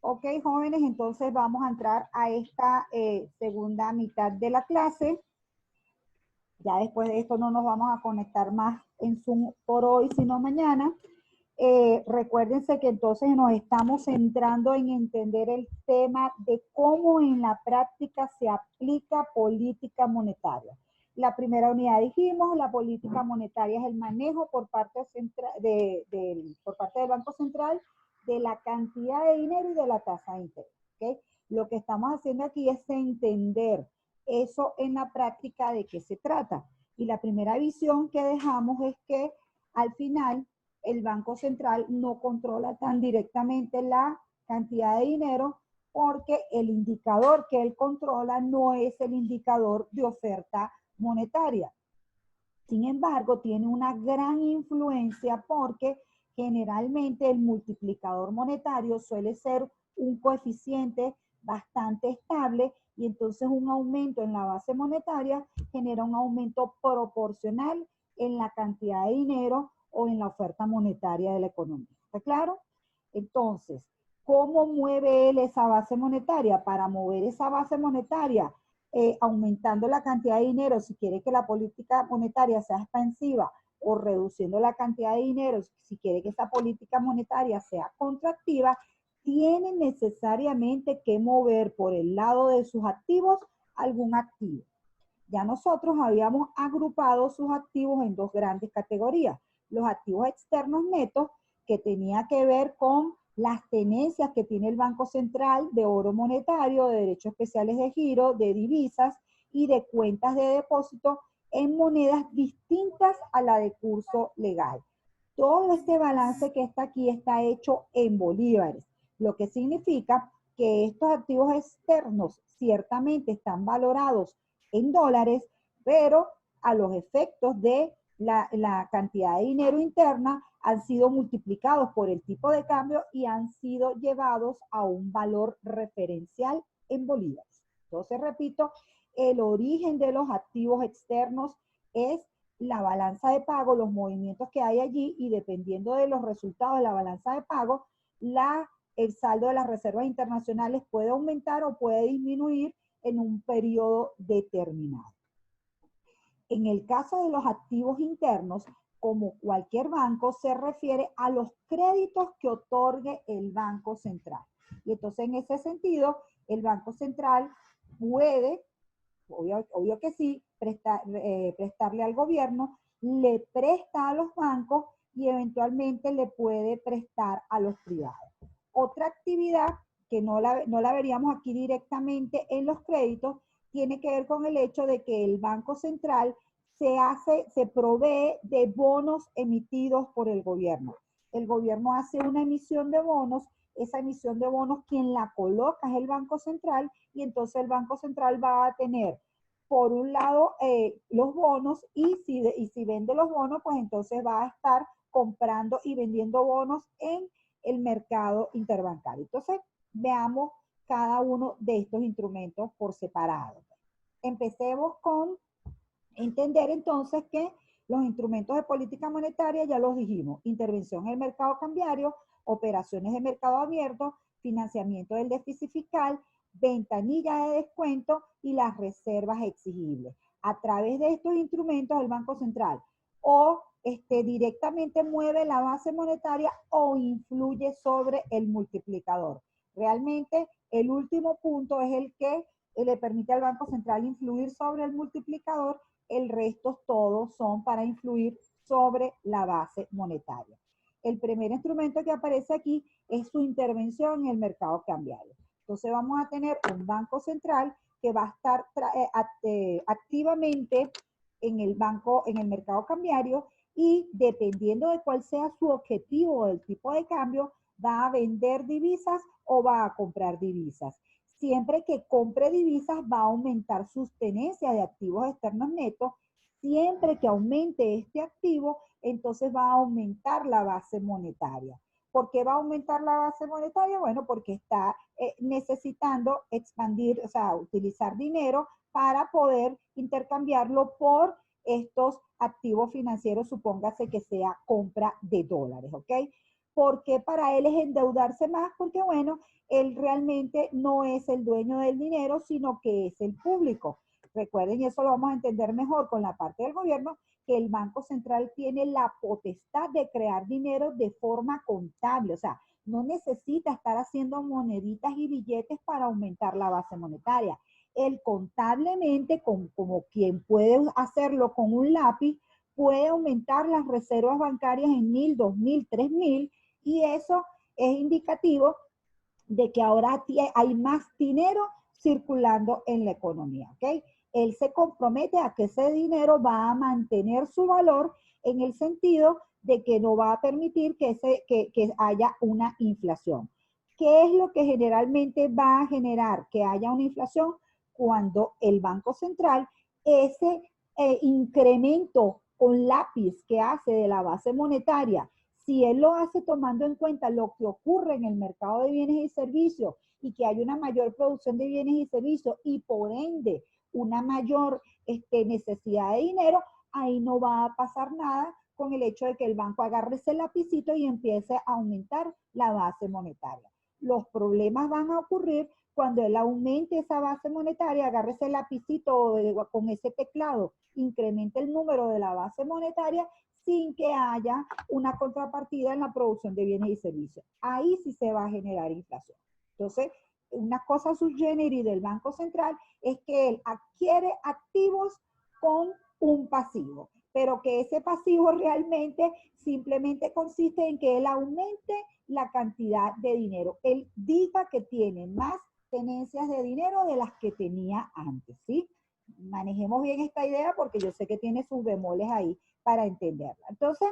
Ok, jóvenes, entonces vamos a entrar a esta segunda mitad de la clase. Ya después de esto no nos vamos a conectar más en Zoom por hoy, sino mañana. Recuérdense que entonces nos estamos centrando en entender el tema de cómo en la práctica se aplica política monetaria. La primera unidad dijimos, la política monetaria es el manejo por parte, por parte del Banco Central de la cantidad de dinero y de la tasa de interés. ¿Okay? Lo que estamos haciendo aquí es entender eso en la práctica de qué se trata. Y la primera visión que dejamos es que al final el Banco Central no controla tan directamente la cantidad de dinero porque el indicador que él controla no es el indicador de oferta monetaria. Sin embargo, tiene una gran influencia porque generalmente el multiplicador monetario suele ser un coeficiente bastante estable y entonces un aumento en la base monetaria genera un aumento proporcional en la cantidad de dinero o en la oferta monetaria de la economía. ¿Está claro? Entonces, ¿cómo mueve él esa base monetaria? Para mover esa base monetaria, aumentando la cantidad de dinero, si quiere que la política monetaria sea expansiva, o reduciendo la cantidad de dinero, si quiere que esa política monetaria sea contractiva, tiene necesariamente que mover por el lado de sus activos algún activo. Ya nosotros habíamos agrupado sus activos en dos grandes categorías. Los activos externos netos, que tenía que ver con las tenencias que tiene el Banco Central de oro monetario, de derechos especiales de giro, de divisas y de cuentas de depósito en monedas distintas a la de curso legal. Todo este balance que está aquí está hecho en bolívares, lo que significa que estos activos externos ciertamente están valorados en dólares, pero a los efectos de la cantidad de dinero interna han sido multiplicados por el tipo de cambio y han sido llevados a un valor referencial en bolívares. Entonces, repito, el origen de los activos externos es la balanza de pago, los movimientos que hay allí y dependiendo de los resultados de la balanza de pago, el saldo de las reservas internacionales puede aumentar o puede disminuir en un periodo determinado. En el caso de los activos internos, como cualquier banco, se refiere a los créditos que otorgue el Banco Central. Y entonces, en ese sentido, el Banco Central puede, obvio que sí, prestarle al gobierno, le presta a los bancos y eventualmente le puede prestar a los privados. Otra actividad que no la veríamos aquí directamente en los créditos, tiene que ver con el hecho de que el Banco Central se provee de bonos emitidos por el gobierno. El gobierno hace una emisión de bonos, esa emisión de bonos quien la coloca es el Banco Central y entonces el Banco Central va a tener por un lado los bonos y si vende los bonos, pues entonces va a estar comprando y vendiendo bonos en el mercado interbancario. Entonces, veamos cada uno de estos instrumentos por separado. Empecemos con entender entonces que los instrumentos de política monetaria ya los dijimos, intervención en el mercado cambiario, operaciones de mercado abierto, financiamiento del déficit fiscal, ventanilla de descuento y las reservas exigibles. A través de estos instrumentos el Banco Central o directamente mueve la base monetaria o influye sobre el multiplicador. Realmente el último punto es el que le permite al Banco Central influir sobre el multiplicador, el resto todos son para influir sobre la base monetaria. El primer instrumento que aparece aquí es su intervención en el mercado cambiario. Entonces vamos a tener un Banco Central que va a estar activamente en el mercado cambiario y dependiendo de cuál sea su objetivo o el tipo de cambio, va a vender divisas o va a comprar divisas. Siempre que compre divisas va a aumentar sus tenencias de activos externos netos. Siempre que aumente este activo, entonces va a aumentar la base monetaria. ¿Por qué va a aumentar la base monetaria? Bueno, porque está necesitando expandir, o sea, utilizar dinero para poder intercambiarlo por estos activos financieros, supóngase que sea compra de dólares, ¿ok? porque para él es endeudarse más, porque bueno, él realmente no es el dueño del dinero, sino que es el público. Recuerden, y eso lo vamos a entender mejor con la parte del gobierno, que el Banco Central tiene la potestad de crear dinero de forma contable, o sea, no necesita estar haciendo moneditas y billetes para aumentar la base monetaria. Él contablemente, como quien puede hacerlo con un lápiz, puede aumentar las reservas bancarias en 1.000, 2.000, 3.000, y eso es indicativo de que ahora hay más dinero circulando en la economía, ¿ok? Él se compromete a que ese dinero va a mantener su valor en el sentido de que no va a permitir que haya una inflación. ¿Qué es lo que generalmente va a generar que haya una inflación? Cuando el Banco Central, ese incremento con lápiz que hace de la base monetaria, si él lo hace tomando en cuenta lo que ocurre en el mercado de bienes y servicios y que hay una mayor producción de bienes y servicios y por ende una mayor necesidad de dinero, ahí no va a pasar nada con el hecho de que el banco agarre ese lapicito y empiece a aumentar la base monetaria. Los problemas van a ocurrir cuando él aumente esa base monetaria, agarre ese lapicito con ese teclado, incremente el número de la base monetaria sin que haya una contrapartida en la producción de bienes y servicios. Ahí sí se va a generar inflación. Entonces, una cosa sui generis del Banco Central es que él adquiere activos con un pasivo, pero que ese pasivo realmente simplemente consiste en que él aumente la cantidad de dinero. Él diga que tiene más tenencias de dinero de las que tenía antes, ¿sí? Manejemos bien esta idea porque yo sé que tiene sus bemoles ahí para entenderla. Entonces,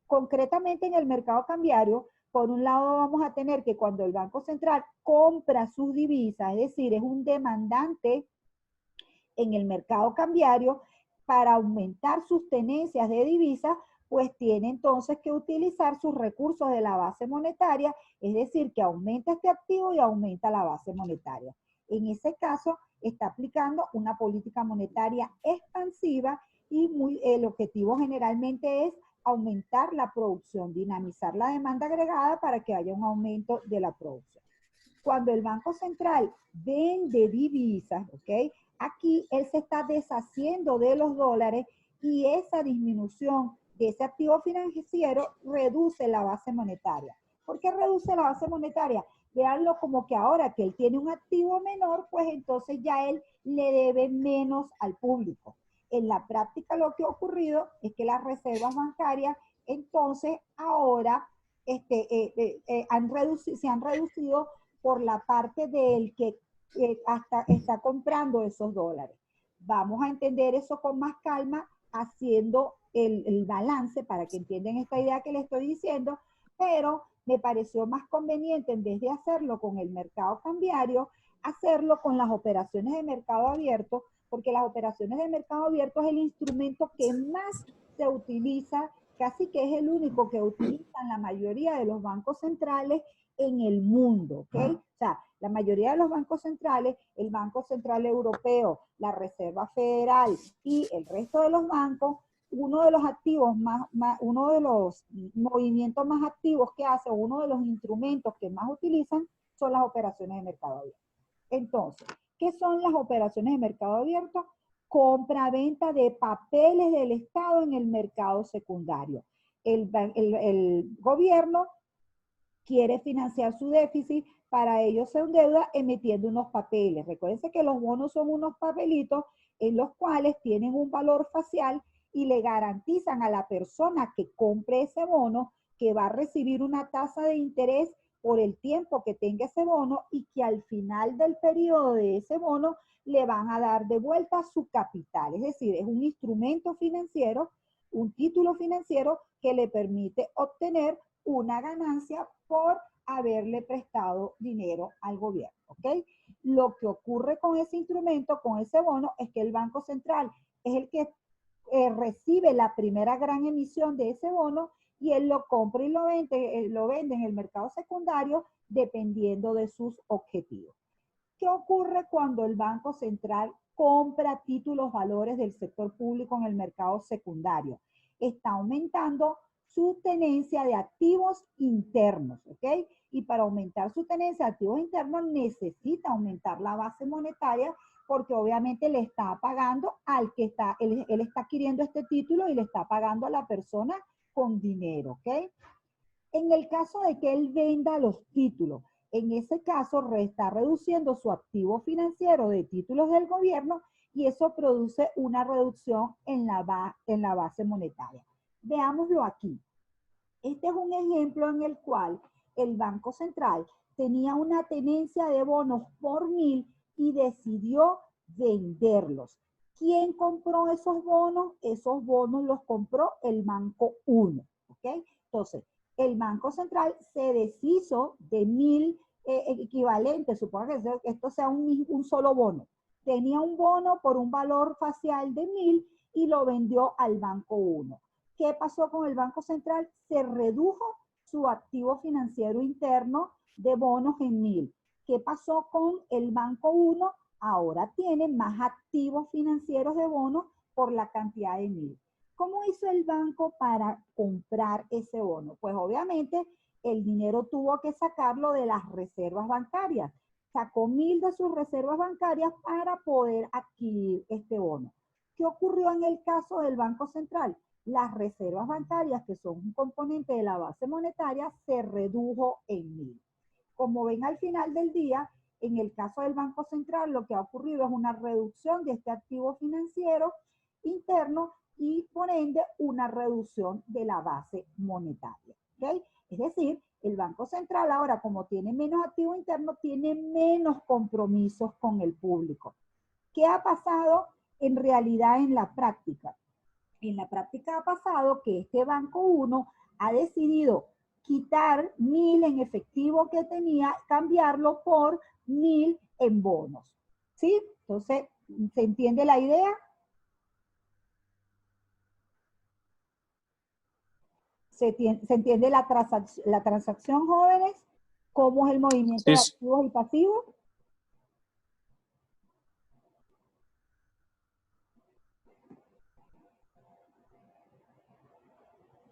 concretamente en el mercado cambiario, por un lado vamos a tener que cuando el Banco Central compra sus divisas, es decir, es un demandante en el mercado cambiario para aumentar sus tenencias de divisas, pues tiene entonces que utilizar sus recursos de la base monetaria, es decir, que aumenta este activo y aumenta la base monetaria. En ese caso, está aplicando una política monetaria expansiva y el objetivo generalmente es aumentar la producción, dinamizar la demanda agregada para que haya un aumento de la producción. Cuando el Banco Central vende divisas, ¿ok? Aquí él se está deshaciendo de los dólares y esa disminución de ese activo financiero reduce la base monetaria. ¿Por qué reduce la base monetaria? Veanlo como que ahora que él tiene un activo menor, pues entonces ya él le debe menos al público. En la práctica lo que ha ocurrido es que las reservas bancarias entonces ahora se han reducido por la parte del que hasta está comprando esos dólares. Vamos a entender eso con más calma haciendo el balance para que entiendan esta idea que les estoy diciendo, pero me pareció más conveniente en vez de hacerlo con el mercado cambiario, hacerlo con las operaciones de mercado abierto, porque las operaciones de mercado abierto es el instrumento que más se utiliza, casi que es el único que utilizan la mayoría de los bancos centrales en el mundo, ¿ok? O sea, la mayoría de los bancos centrales, el Banco Central Europeo, la Reserva Federal y el resto de los bancos, uno de los activos uno de los movimientos más activos que hace, uno de los instrumentos que más utilizan son las operaciones de mercado abierto. Entonces, ¿qué son las operaciones de mercado abierto? Compra-venta de papeles del Estado en el mercado secundario. El gobierno quiere financiar su déficit, para ello se endeuda emitiendo unos papeles. Recuérdense que los bonos son unos papelitos en los cuales tienen un valor facial y le garantizan a la persona que compre ese bono que va a recibir una tasa de interés por el tiempo que tenga ese bono y que al final del periodo de ese bono le van a dar de vuelta su capital. Es decir, es un instrumento financiero, un título financiero que le permite obtener una ganancia por haberle prestado dinero al gobierno, ¿ok? Lo que ocurre con ese instrumento, con ese bono, es que el Banco Central es el que recibe la primera gran emisión de ese bono y él lo compra y lo vende en el mercado secundario dependiendo de sus objetivos. ¿Qué ocurre cuando el Banco Central compra títulos valores del sector público en el mercado secundario? Está aumentando su tenencia de activos internos, ¿ok? Y para aumentar su tenencia de activos internos necesita aumentar la base monetaria porque obviamente le está pagando al que está, él está adquiriendo este título y le está pagando a la persona con dinero, ¿ok? En el caso de que él venda los títulos, en ese caso está reduciendo su activo financiero de títulos del gobierno y eso produce una reducción en la base monetaria. Veámoslo aquí. Este es un ejemplo en el cual el Banco Central tenía una tenencia de bonos por 1000 y decidió venderlos. ¿Quién compró esos bonos? Esos bonos los compró el Banco 1, ¿ok? Entonces, el Banco Central se deshizo de 1000 equivalentes, supongo que esto sea un solo bono. Tenía un bono por un valor facial de 1000 y lo vendió al Banco 1. ¿Qué pasó con el Banco Central? Se redujo su activo financiero interno de bonos en 1000. ¿Qué pasó con el Banco 1? Ahora tiene más activos financieros de bonos por la cantidad de 1000. ¿Cómo hizo el banco para comprar ese bono? Pues obviamente el dinero tuvo que sacarlo de las reservas bancarias. Sacó 1000 de sus reservas bancarias para poder adquirir este bono. ¿Qué ocurrió en el caso del Banco Central? Las reservas bancarias, que son un componente de la base monetaria, se redujo en 1000. Como ven al final del día, en el caso del Banco Central, lo que ha ocurrido es una reducción de este activo financiero interno y por ende una reducción de la base monetaria. ¿Okay? Es decir, el Banco Central ahora, como tiene menos activo interno, tiene menos compromisos con el público. ¿Qué ha pasado en realidad en la práctica? En la práctica ha pasado que este Banco 1 ha decidido quitar 1000 en efectivo que tenía, cambiarlo por 1000 en bonos. ¿Sí? Entonces, ¿se entiende la idea? ¿Se entiende la transacción, jóvenes? ¿Cómo es el movimiento Sí, de sí. activos y pasivos?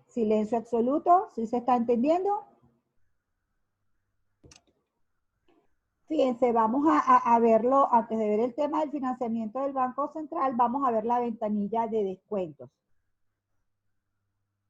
Silencio absoluto, ¿sí se está entendiendo? Fíjense, vamos a verlo, antes de ver el tema del financiamiento del Banco Central, vamos a ver la ventanilla de descuentos.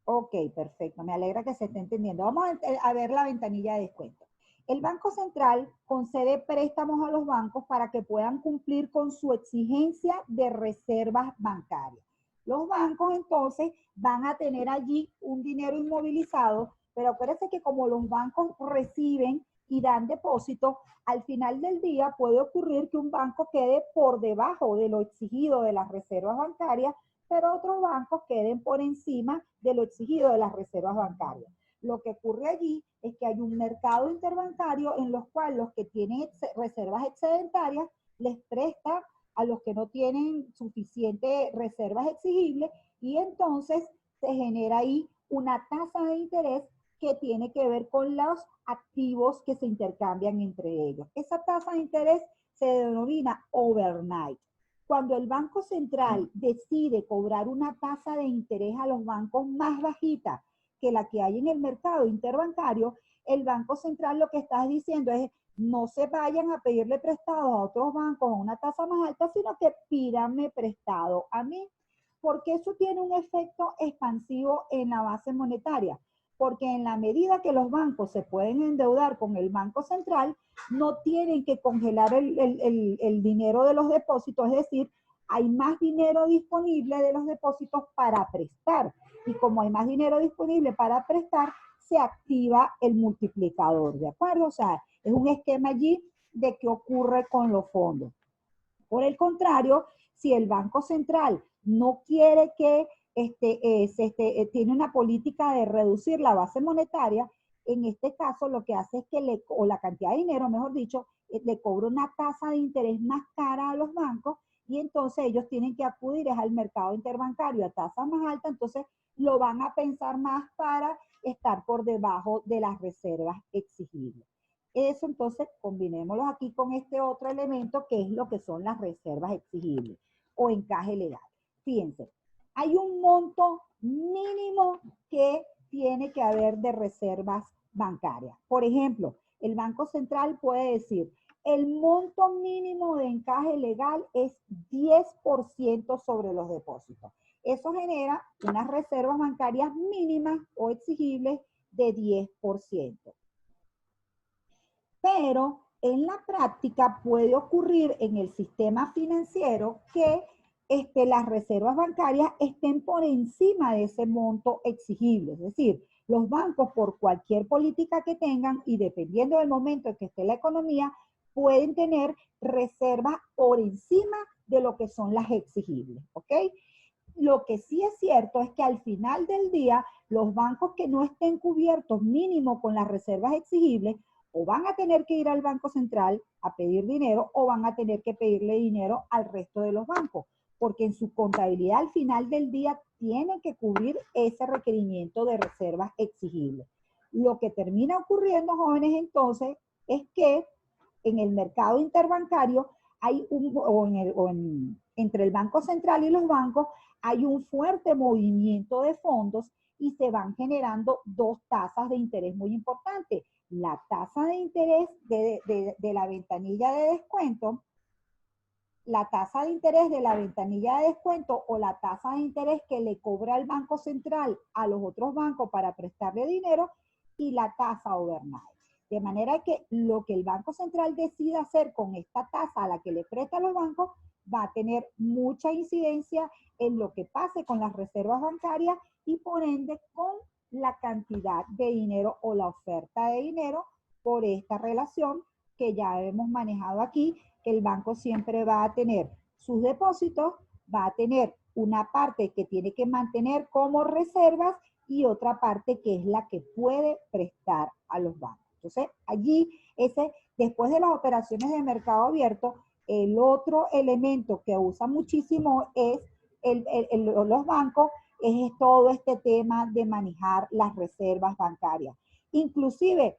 Ok, perfecto, me alegra que se esté entendiendo. Vamos a ver la ventanilla de descuentos. El Banco Central concede préstamos a los bancos para que puedan cumplir con su exigencia de reservas bancarias. Los bancos entonces van a tener allí un dinero inmovilizado, pero acuérdense que como los bancos reciben y dan depósitos, al final del día puede ocurrir que un banco quede por debajo de lo exigido de las reservas bancarias, pero otros bancos queden por encima de lo exigido de las reservas bancarias. Lo que ocurre allí es que hay un mercado interbancario en los cuales los que tienen reservas excedentarias les prestan a los que no tienen suficientes reservas exigibles y entonces se genera ahí una tasa de interés que tiene que ver con los activos que se intercambian entre ellos. Esa tasa de interés se denomina overnight. Cuando el Banco Central decide cobrar una tasa de interés a los bancos más bajita que la que hay en el mercado interbancario, el Banco Central lo que está diciendo es no se vayan a pedirle prestado a otros bancos a una tasa más alta, sino que pídanme prestado a mí, porque eso tiene un efecto expansivo en la base monetaria, porque en la medida que los bancos se pueden endeudar con el Banco Central, no tienen que congelar el dinero de los depósitos, es decir, hay más dinero disponible de los depósitos para prestar. Y como hay más dinero disponible para prestar, se activa el multiplicador, ¿de acuerdo? O sea, es un esquema allí de qué ocurre con los fondos. Por el contrario, si el Banco Central no quiere que tiene una política de reducir la base monetaria, en este caso lo que hace es que o la cantidad de dinero, mejor dicho, le cobra una tasa de interés más cara a los bancos y entonces ellos tienen que acudir al mercado interbancario a tasas más altas, entonces lo van a pensar más para estar por debajo de las reservas exigibles. Eso entonces combinémoslo aquí con este otro elemento que es lo que son las reservas exigibles o encaje legal. Fíjense, hay un monto mínimo que tiene que haber de reservas bancarias. Por ejemplo, el Banco Central puede decir, el monto mínimo de encaje legal es 10% sobre los depósitos. Eso genera unas reservas bancarias mínimas o exigibles de 10%. Pero en la práctica puede ocurrir en el sistema financiero que las reservas bancarias estén por encima de ese monto exigible. Es decir, los bancos por cualquier política que tengan y dependiendo del momento en que esté la economía, pueden tener reservas por encima de lo que son las exigibles, ¿ok? Lo que sí es cierto es que al final del día, los bancos que no estén cubiertos mínimo con las reservas exigibles, o van a tener que ir al Banco Central a pedir dinero o van a tener que pedirle dinero al resto de los bancos, porque en su contabilidad al final del día tienen que cubrir ese requerimiento de reservas exigibles. Lo que termina ocurriendo, jóvenes, entonces, es que en el mercado interbancario hay entre el Banco Central y los bancos hay un fuerte movimiento de fondos y se van generando dos tasas de interés muy importantes. La tasa de interés de la ventanilla de descuento, la tasa de interés de la ventanilla de descuento o la tasa de interés que le cobra el Banco Central a los otros bancos para prestarle dinero y la tasa overnight. De manera que lo que el Banco Central decida hacer con esta tasa a la que le presta a los bancos va a tener mucha incidencia en lo que pase con las reservas bancarias y por ende con la cantidad de dinero o la oferta de dinero por esta relación que ya hemos manejado aquí, que el banco siempre va a tener sus depósitos, va a tener una parte que tiene que mantener como reservas y otra parte que es la que puede prestar a los bancos. Entonces, allí, después de las operaciones de mercado abierto, el otro elemento que usa muchísimo es los bancos, es todo este tema de manejar las reservas bancarias. Inclusive,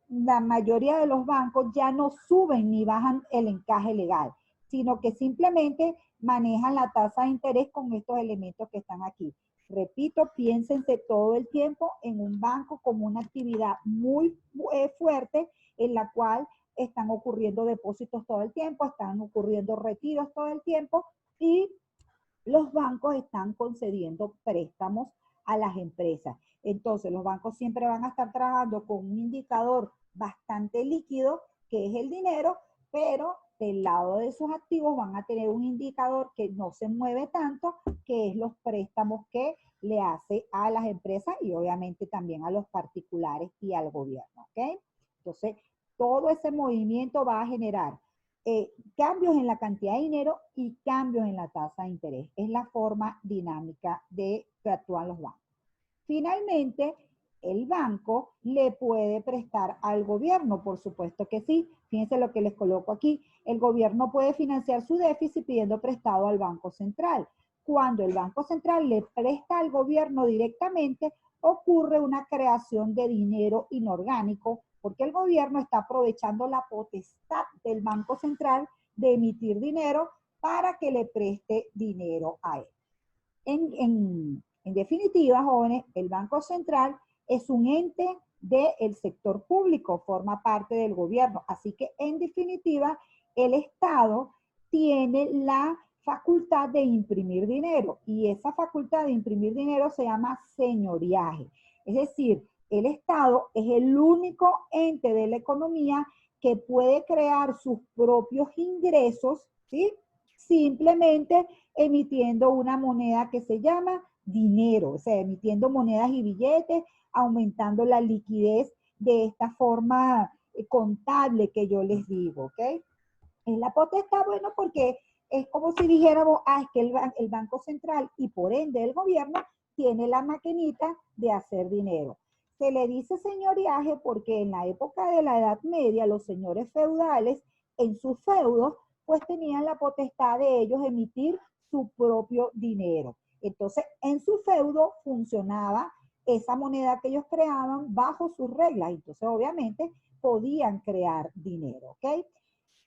la mayoría de los bancos ya no suben ni bajan el encaje legal, sino que simplemente manejan la tasa de interés con estos elementos que están aquí. Repito, piénsense todo el tiempo en un banco como una actividad muy fuerte en la cual están ocurriendo depósitos todo el tiempo, están ocurriendo retiros todo el tiempo y los bancos están concediendo préstamos a las empresas. Entonces, los bancos siempre van a estar trabajando con un indicador bastante líquido, que es el dinero, pero del lado de sus activos van a tener un indicador que no se mueve tanto, que es los préstamos que le hace a las empresas y obviamente también a los particulares y al gobierno, ¿ok? Entonces, todo ese movimiento va a generar cambios en la cantidad de dinero y cambios en la tasa de interés. Es la forma dinámica de que actúan los bancos. Finalmente, el banco le puede prestar al gobierno, por supuesto que sí. Fíjense lo que les coloco aquí. El gobierno puede financiar su déficit pidiendo prestado al Banco Central. Cuando el Banco Central le presta al gobierno directamente, ocurre una creación de dinero inorgánico, porque el gobierno está aprovechando la potestad del Banco Central de emitir dinero para que le preste dinero a él. En definitiva, jóvenes, el Banco Central es un ente del sector público, forma parte del gobierno. Así que, en definitiva, el Estado tiene la facultad de imprimir dinero y esa facultad de imprimir dinero se llama señoriaje. Es decir, el Estado es el único ente de la economía que puede crear sus propios ingresos, ¿sí? Simplemente emitiendo una moneda que se llama dinero, o sea, emitiendo monedas y billetes, aumentando la liquidez de esta forma contable que yo les digo, ¿ok? Es la potestad, bueno, porque es como si dijéramos, es que el Banco Central y por ende el gobierno tiene la maquinita de hacer dinero. Se le dice señoriaje porque en la época de la Edad Media los señores feudales en sus feudos pues tenían la potestad de ellos emitir su propio dinero. Entonces en su feudo funcionaba esa moneda que ellos creaban bajo sus reglas. Entonces obviamente podían crear dinero, ¿ok?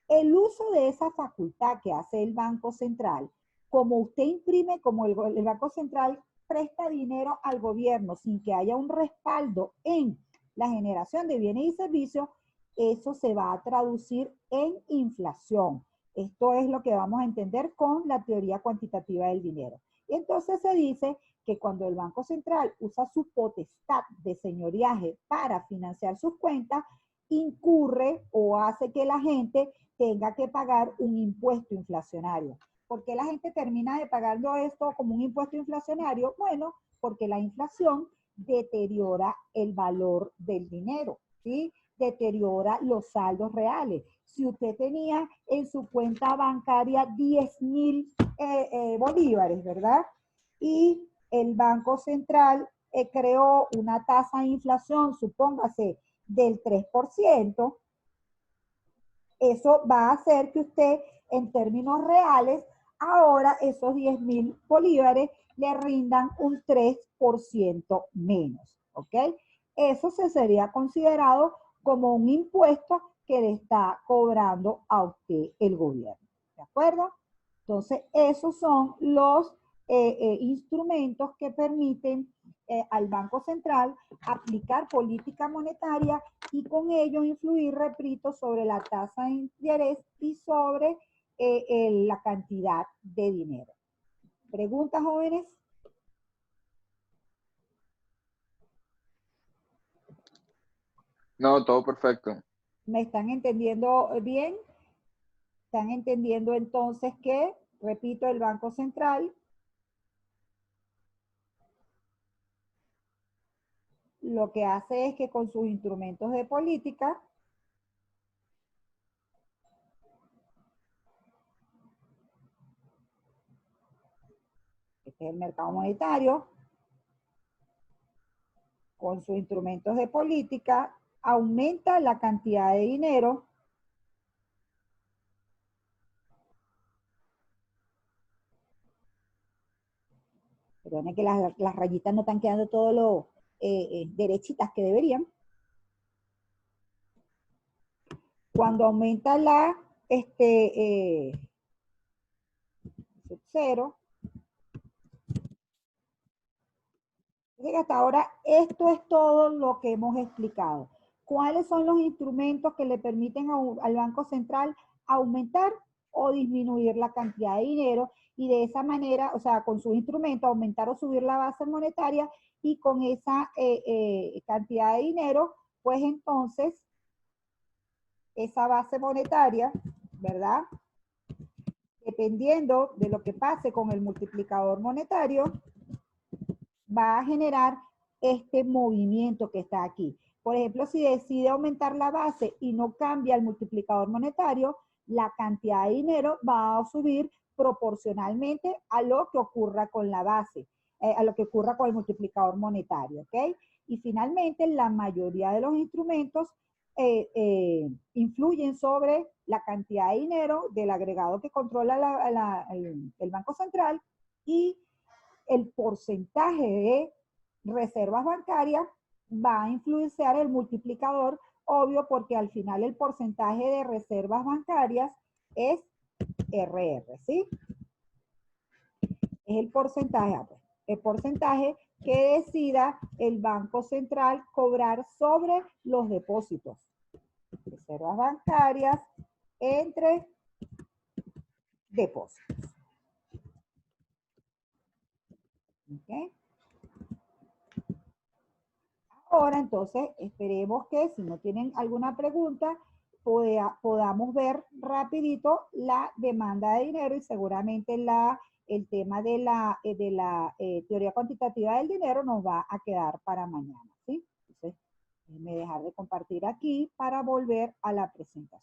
El uso de esa facultad que hace el Banco Central, como usted imprime, como el Banco Central presta dinero al gobierno sin que haya un respaldo en la generación de bienes y servicios, eso se va a traducir en inflación. Esto es lo que vamos a entender con la teoría cuantitativa del dinero. Y entonces se dice que cuando el Banco Central usa su potestad de señoreaje para financiar sus cuentas, incurre o hace que la gente tenga que pagar un impuesto inflacionario. ¿Por qué la gente termina de pagando esto como un impuesto inflacionario? Bueno, porque la inflación deteriora el valor del dinero, ¿sí? Deteriora los saldos reales. Si usted tenía en su cuenta bancaria 10,000 bolívares, ¿verdad? Y el Banco Central creó una tasa de inflación, supóngase, del 3%, eso va a hacer que usted, en términos reales, ahora esos 10,000 bolívares le rindan un 3% menos, ¿ok? Eso se sería considerado como un impuesto que le está cobrando a usted el gobierno, ¿de acuerdo? Entonces, esos son los instrumentos que permiten al Banco Central aplicar política monetaria y con ello influir, repito, sobre la tasa de interés y sobre la cantidad de dinero. ¿Preguntas, jóvenes? No, todo perfecto. ¿Me están entendiendo bien? ¿Están entendiendo entonces que, repito, el Banco Central lo que hace es que con sus instrumentos de política este es el mercado monetario, con sus instrumentos de política, aumenta la cantidad de dinero perdone que las rayitas no están quedando todo lo derechitas que deberían. Cuando aumenta la sub cero, hasta ahora esto es todo lo que hemos explicado. ¿Cuáles son los instrumentos que le permiten al Banco Central aumentar o disminuir la cantidad de dinero? Y de esa manera, o sea, con sus instrumentos, aumentar o subir la base monetaria y con esa cantidad de dinero, pues entonces, esa base monetaria, ¿verdad? Dependiendo de lo que pase con el multiplicador monetario, va a generar este movimiento que está aquí. Por ejemplo, si decide aumentar la base y no cambia el multiplicador monetario, la cantidad de dinero va a subir proporcionalmente a lo que ocurra con la base, a lo que ocurra con el multiplicador monetario, ¿ok? Y finalmente, la mayoría de los instrumentos influyen sobre la cantidad de dinero del agregado que controla el Banco Central y el porcentaje de reservas bancarias va a influenciar el multiplicador, obvio, porque al final el porcentaje de reservas bancarias es RR, ¿sí? Es el porcentaje que decida el Banco Central cobrar sobre los depósitos. Reservas bancarias entre depósitos. ¿Ok? Ahora, entonces, esperemos que si no tienen alguna pregunta, podamos ver rapidito la demanda de dinero y seguramente el tema de la teoría cuantitativa del dinero nos va a quedar para mañana, ¿sí? Entonces, déjenme dejar de compartir aquí para volver a la presentación.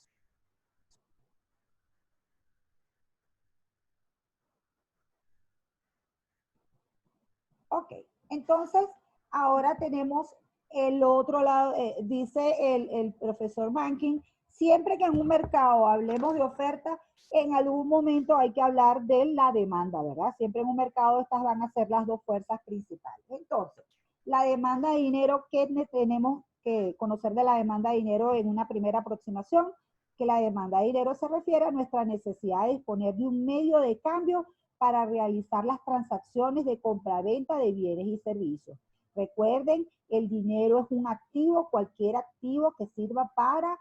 Ok, entonces, ahora tenemos el otro lado, dice el profesor Banking, siempre que en un mercado hablemos de oferta, en algún momento hay que hablar de la demanda, ¿verdad? Siempre en un mercado estas van a ser las dos fuerzas principales. Entonces, la demanda de dinero, ¿qué tenemos que conocer de la demanda de dinero en una primera aproximación? Que la demanda de dinero se refiere a nuestra necesidad de disponer de un medio de cambio para realizar las transacciones de compra-venta de bienes y servicios. Recuerden, el dinero es un activo, cualquier activo que sirva para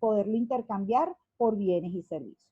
poderlo intercambiar por bienes y servicios.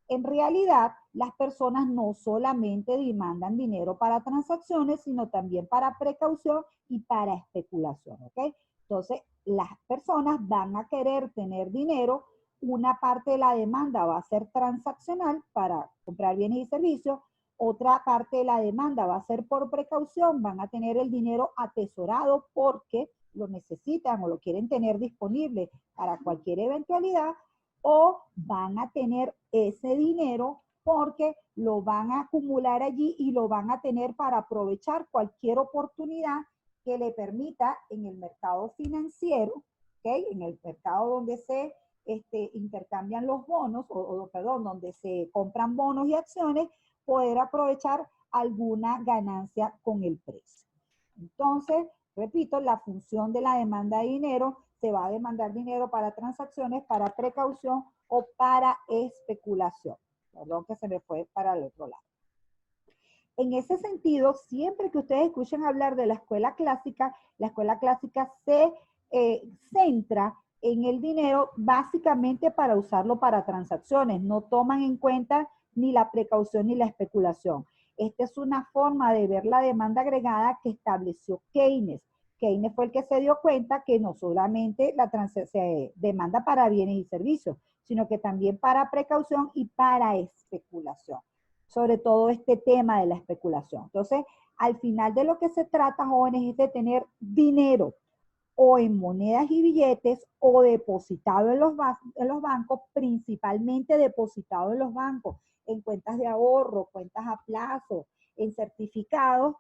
En realidad, las personas no solamente demandan dinero para transacciones, sino también para precaución y para especulación, ¿ok? Entonces, las personas van a querer tener dinero. Una parte de la demanda va a ser transaccional para comprar bienes y servicios. Otra parte de la demanda va a ser por precaución. Van a tener el dinero atesorado porque lo necesitan o lo quieren tener disponible para cualquier eventualidad, o van a tener ese dinero porque lo van a acumular allí y lo van a tener para aprovechar cualquier oportunidad que le permita en el mercado financiero, ¿okay? En el mercado donde se intercambian los bonos, perdón, donde se compran bonos y acciones, poder aprovechar alguna ganancia con el precio. Entonces, repito, la función de la demanda de dinero: se va a demandar dinero para transacciones, para precaución o para especulación. Perdón que se me fue para el otro lado. En ese sentido, siempre que ustedes escuchen hablar de la escuela clásica se centra en el dinero básicamente para usarlo para transacciones. No toman en cuenta ni la precaución ni la especulación. Esta es una forma de ver la demanda agregada que estableció Keynes. Keynes fue el que se dio cuenta que no solamente se demanda para bienes y servicios, sino que también para precaución y para especulación. Sobre todo este tema de la especulación. Entonces, al final de lo que se trata, jóvenes, es de tener dinero o en monedas y billetes o depositado en los bancos, principalmente depositado en los bancos, en cuentas de ahorro, cuentas a plazo, en certificados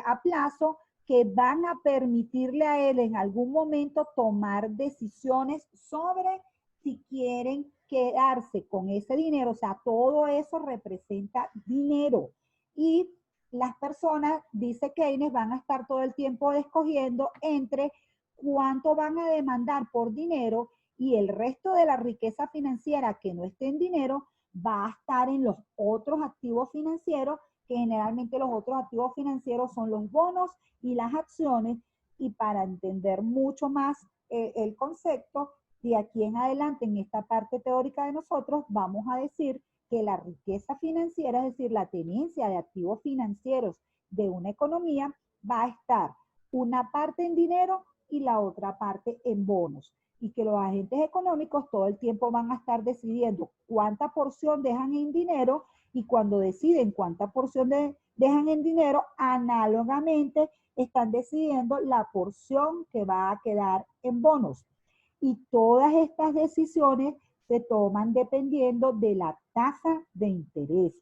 a plazo, que van a permitirle a él en algún momento tomar decisiones sobre si quieren quedarse con ese dinero. O sea, todo eso representa dinero. Y las personas, dice Keynes, van a estar todo el tiempo escogiendo entre cuánto van a demandar por dinero, y el resto de la riqueza financiera que no esté en dinero va a estar en los otros activos financieros, que generalmente los otros activos financieros son los bonos y las acciones. Y para entender mucho más el concepto, de aquí en adelante, en esta parte teórica de nosotros, vamos a decir que la riqueza financiera, es decir, la tenencia de activos financieros de una economía, va a estar una parte en dinero y la otra parte en bonos. Y que los agentes económicos todo el tiempo van a estar decidiendo cuánta porción dejan en dinero, y cuando deciden cuánta porción dejan en dinero, análogamente están decidiendo la porción que va a quedar en bonos. Y todas estas decisiones se toman dependiendo de la tasa de interés.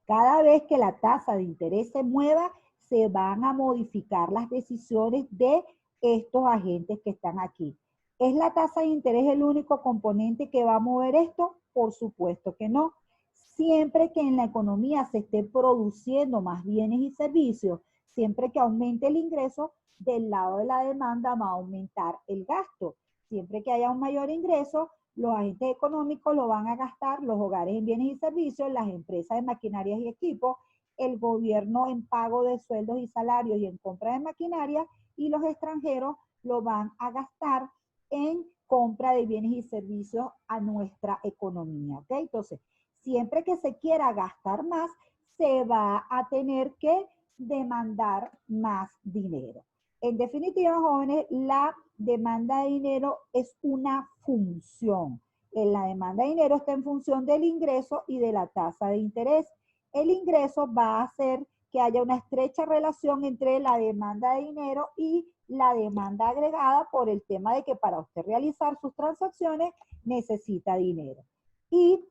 Cada vez que la tasa de interés se mueva, se van a modificar las decisiones de estos agentes que están aquí. ¿Es la tasa de interés el único componente que va a mover esto? Por supuesto que no. Siempre que en la economía se esté produciendo más bienes y servicios, siempre que aumente el ingreso, del lado de la demanda va a aumentar el gasto. Siempre que haya un mayor ingreso, los agentes económicos lo van a gastar, los hogares en bienes y servicios, las empresas en maquinarias y equipos, el gobierno en pago de sueldos y salarios y en compra de maquinaria, y los extranjeros lo van a gastar en compra de bienes y servicios a nuestra economía, ¿ok? Entonces, siempre que se quiera gastar más, se va a tener que demandar más dinero. En definitiva, jóvenes, la demanda de dinero es una función. La demanda de dinero está en función del ingreso y de la tasa de interés. El ingreso va a hacer que haya una estrecha relación entre la demanda de dinero y la demanda agregada, por el tema de que para usted realizar sus transacciones necesita dinero. Y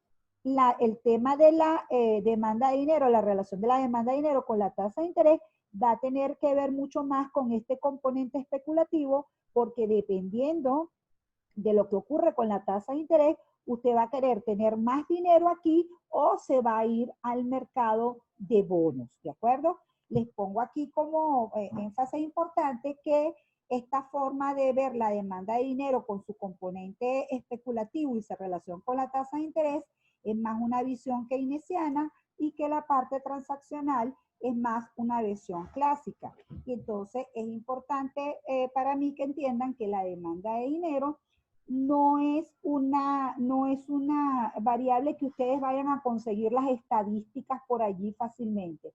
el tema de la demanda de dinero, la relación de la demanda de dinero con la tasa de interés, va a tener que ver mucho más con este componente especulativo, porque dependiendo de lo que ocurre con la tasa de interés, usted va a querer tener más dinero aquí o se va a ir al mercado de bonos, ¿de acuerdo? Les pongo aquí como énfasis importante que esta forma de ver la demanda de dinero con su componente especulativo y su relación con la tasa de interés es más una visión keynesiana y que la parte transaccional es más una versión clásica. Y entonces es importante para mí que entiendan que la demanda de dinero no es una variable que ustedes vayan a conseguir las estadísticas por allí fácilmente.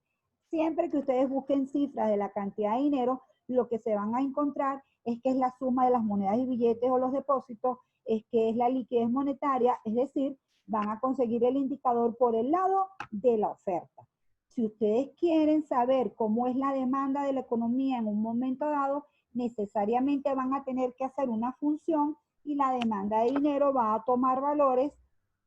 Siempre que ustedes busquen cifras de la cantidad de dinero, lo que se van a encontrar es que es la suma de las monedas y billetes o los depósitos, es que es la liquidez monetaria, es decir, van a conseguir el indicador por el lado de la oferta. Si ustedes quieren saber cómo es la demanda de la economía en un momento dado, necesariamente van a tener que hacer una función y la demanda de dinero va a tomar valores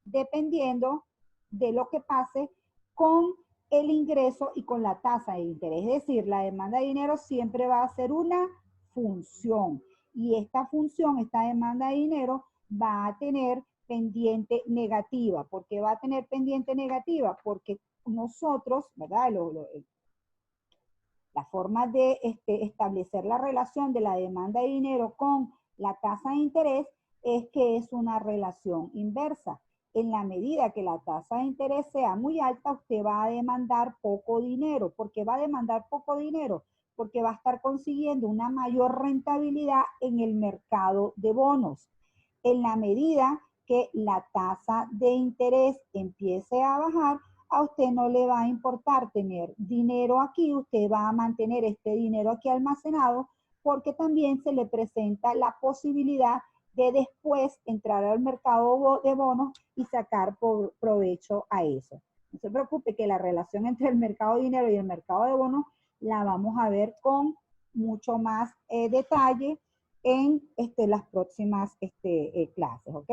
dependiendo de lo que pase con el ingreso y con la tasa de interés. Es decir, la demanda de dinero siempre va a ser una función y esta función, esta demanda de dinero va a tener pendiente negativa. ¿Por qué va a tener pendiente negativa? Porque nosotros, ¿verdad? La forma de establecer la relación de la demanda de dinero con la tasa de interés es que es una relación inversa. En la medida que la tasa de interés sea muy alta, usted va a demandar poco dinero. ¿Por qué va a demandar poco dinero? Porque va a estar consiguiendo una mayor rentabilidad en el mercado de bonos. En la medida que la tasa de interés empiece a bajar, a usted no le va a importar tener dinero aquí, usted va a mantener este dinero aquí almacenado porque también se le presenta la posibilidad de después entrar al mercado de bonos y sacar provecho a eso. No se preocupe que la relación entre el mercado de dinero y el mercado de bonos la vamos a ver con mucho más detalle en las próximas clases, ¿ok?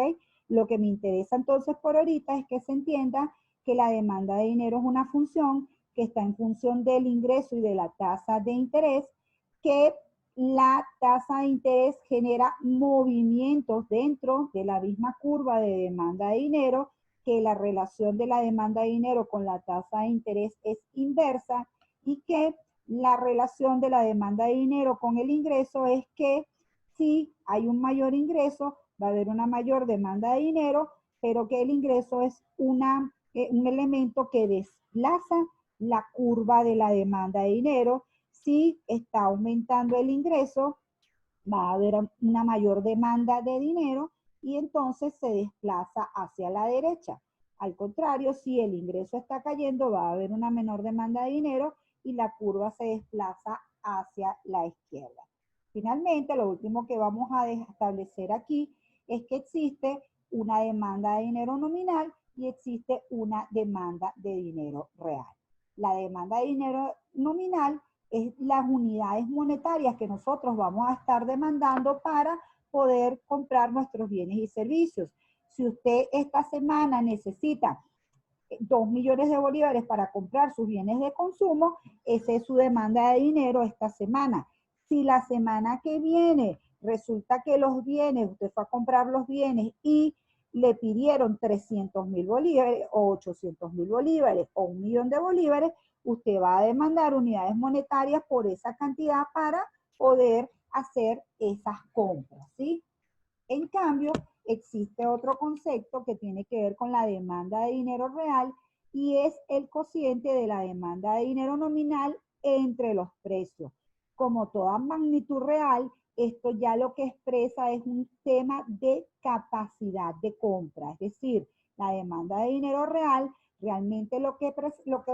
Lo que me interesa entonces por ahorita es que se entienda que la demanda de dinero es una función que está en función del ingreso y de la tasa de interés, que la tasa de interés genera movimientos dentro de la misma curva de demanda de dinero, que la relación de la demanda de dinero con la tasa de interés es inversa y que la relación de la demanda de dinero con el ingreso es que si hay un mayor ingreso, va a haber una mayor demanda de dinero, pero que el ingreso es un elemento que desplaza la curva de la demanda de dinero. Si está aumentando el ingreso, va a haber una mayor demanda de dinero y entonces se desplaza hacia la derecha. Al contrario, si el ingreso está cayendo, va a haber una menor demanda de dinero y la curva se desplaza hacia la izquierda. Finalmente, lo último que vamos a establecer aquí es que existe una demanda de dinero nominal y existe una demanda de dinero real. La demanda de dinero nominal es las unidades monetarias que nosotros vamos a estar demandando para poder comprar nuestros bienes y servicios. Si usted esta semana necesita 2 millones de bolívares para comprar sus bienes de consumo, esa es su demanda de dinero esta semana. Si la semana que viene resulta que los bienes, usted fue a comprar los bienes y le pidieron 300.000 bolívares o 800.000 bolívares o 1 millón de bolívares, usted va a demandar unidades monetarias por esa cantidad para poder hacer esas compras, ¿sí? En cambio, existe otro concepto que tiene que ver con la demanda de dinero real y es el cociente de la demanda de dinero nominal entre los precios. Como toda magnitud real, esto ya lo que expresa es un tema de capacidad de compra, es decir, la demanda de dinero real realmente lo que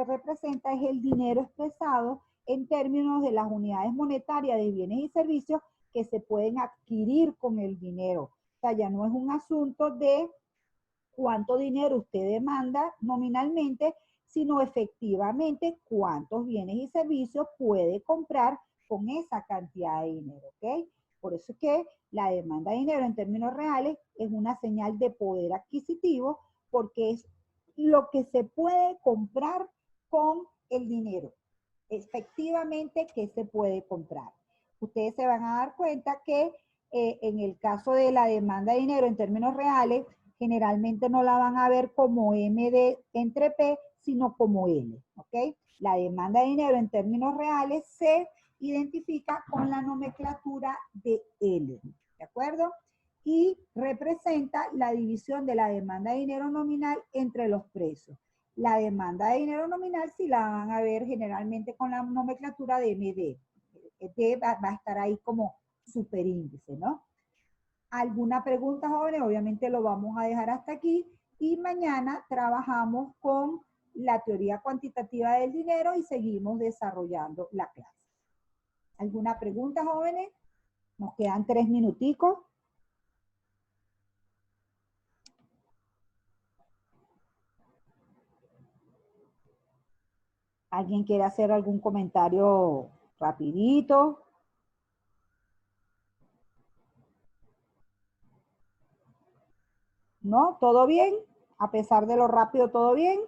representa es el dinero expresado en términos de las unidades monetarias de bienes y servicios que se pueden adquirir con el dinero. O sea, ya no es un asunto de cuánto dinero usted demanda nominalmente, sino efectivamente cuántos bienes y servicios puede comprar con esa cantidad de dinero, ¿ok? Por eso es que la demanda de dinero en términos reales es una señal de poder adquisitivo porque es lo que se puede comprar con el dinero. Efectivamente, ¿qué se puede comprar? Ustedes se van a dar cuenta que en el caso de la demanda de dinero en términos reales, generalmente no la van a ver como M de entre P, sino como L, ¿ok? La demanda de dinero en términos reales se identifica con la nomenclatura de L, ¿de acuerdo? Y representa la división de la demanda de dinero nominal entre los precios. La demanda de dinero nominal sí la van a ver generalmente con la nomenclatura de MD. D va a estar ahí como superíndice, ¿no? ¿Alguna pregunta, jóvenes? Obviamente lo vamos a dejar hasta aquí y mañana trabajamos con la teoría cuantitativa del dinero y seguimos desarrollando la clase. ¿Alguna pregunta, jóvenes? Nos quedan 3 minuticos. ¿Alguien quiere hacer algún comentario rapidito? ¿No? ¿Todo bien? A pesar de lo rápido, ¿todo bien?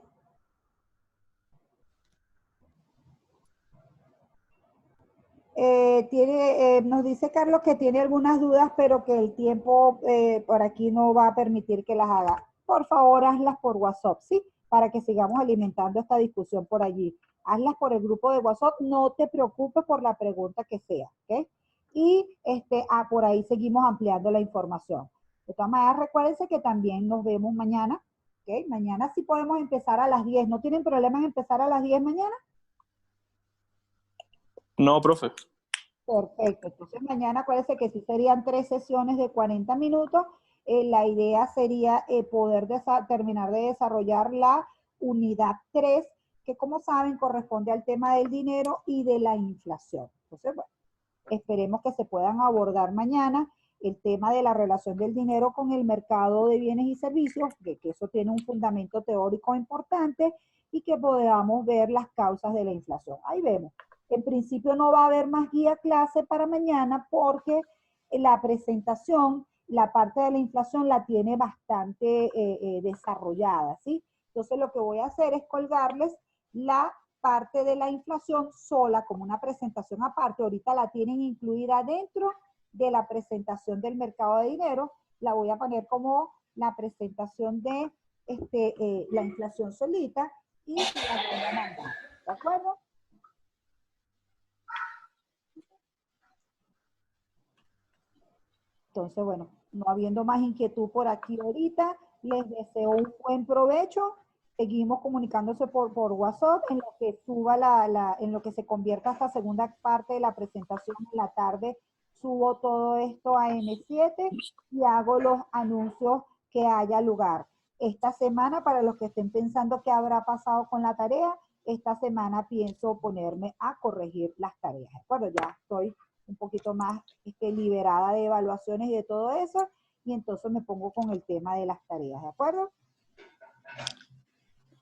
Nos dice Carlos que tiene algunas dudas, pero que el tiempo por aquí no va a permitir que las haga. Por favor, hazlas por WhatsApp, ¿sí? Para que sigamos alimentando esta discusión por allí. Hazlas por el grupo de WhatsApp, no te preocupes por la pregunta que sea, ¿ok? Y por ahí seguimos ampliando la información. De todas maneras, recuérdense que también nos vemos mañana, ¿ok? Mañana sí podemos empezar a las 10. ¿No tienen problema en empezar a las 10 mañana? No, profe. Perfecto. Entonces mañana acuérdense que sí serían 3 sesiones de 40 minutos. La idea sería poder terminar de desarrollar la unidad 3, que como saben corresponde al tema del dinero y de la inflación. Entonces, bueno, esperemos que se puedan abordar mañana el tema de la relación del dinero con el mercado de bienes y servicios, que eso tiene un fundamento teórico importante y que podamos ver las causas de la inflación. Ahí vemos. En principio no va a haber más guía clase para mañana porque la presentación, la parte de la inflación la tiene bastante desarrollada, ¿sí? Entonces lo que voy a hacer es colgarles la parte de la inflación sola como una presentación aparte. Ahorita la tienen incluida dentro de la presentación del mercado de dinero. La voy a poner como la presentación de la inflación solita y se la voy a mandar. ¿De acuerdo? Entonces, bueno, no habiendo más inquietud por aquí ahorita, les deseo un buen provecho. Seguimos comunicándose por WhatsApp en lo que suba en lo que se convierta esta segunda parte de la presentación en la tarde. Subo todo esto a M7 y hago los anuncios que haya lugar. Esta semana, para los que estén pensando qué habrá pasado con la tarea, esta semana pienso ponerme a corregir las tareas. Bueno, ya estoy un poquito más liberada de evaluaciones y de todo eso, y entonces me pongo con el tema de las tareas, ¿de acuerdo?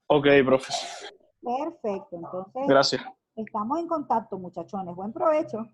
Ok, profe. Perfecto, entonces Gracias. estamos en contacto, muchachones. Buen provecho.